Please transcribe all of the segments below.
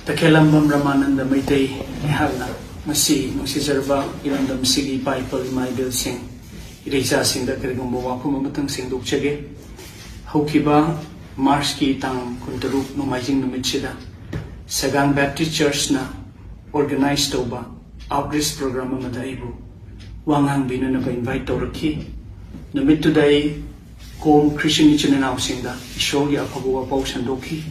Takelambam Ramananda Maitei Nehagna Masi Musizarba Ilandam Sigi Paipal Maidel Singh Irisa Singh da Kerigumbo Wapum Matang Singh Dukchage Hokiba Marski Tang Kuntarup Numajing Numichida Sagang Baptist Church na organized Toba outreach program Madaibu Wangang Binanaba invite Toraki Numit today Kom Christian Ichin housing da Ishoya Pabu Paus and Doki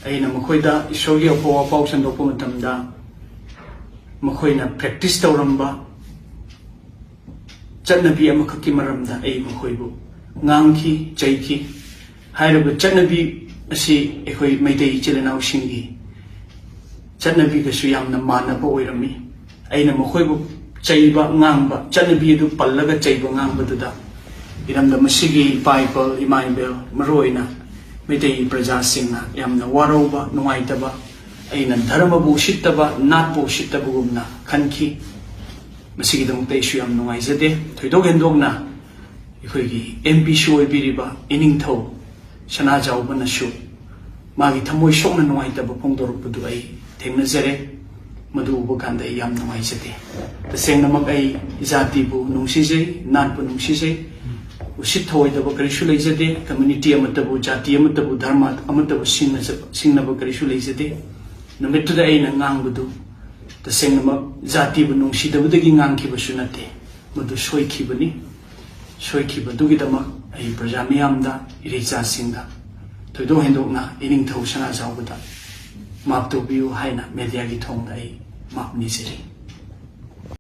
Aina Makoida Ishoya Paus and Dopumatamda Makoina practice Toramba Chanabi Amakaki Maramda A Makoibu Nganki Jaiki Hirabu Chanabi Asi Ekoi Maidei Chilenau Shingi Chanabi Gasuyam Namana Poirami Aina Makoibu Chaiba Ngamba Chanabi du Palaga Chaiba Ngamba Duda Iram the Masigi Bible Imaibel Maroina Medei Praja Singha Yamna Waroba Nuaitaba Aina Dharma Bushitaba Nat Bushitabu Kanki Masigi the Mutesham Nuaizade Todogendogna Ikogi MP Shoy Biriba Iningto Shanaja Obana Show Magi Tamoy Shona Nuaitaba Pondor Puduay Temnazere Madu Bukanda Yam Nuaizade The same Namagai Izatibu Nungsise Natbu Nungsise Usitoi the Bakarishu Lazade, community Amatabu, Jati Amatabu, Dharma, Amatabu Singnaba Karishu Lazade, no matter the Ain and Nangudu, the Singnama Zati Bunung Shida Budagi Nanki Basunate, Madu Shoi Kibani, Shoi Kibadugidama, a Prajamiamda, Iriza Singa, to do Hendogna, Ining Toshana Zawada, Map to view Haina, Mediagi Tonga, Map Nisiri.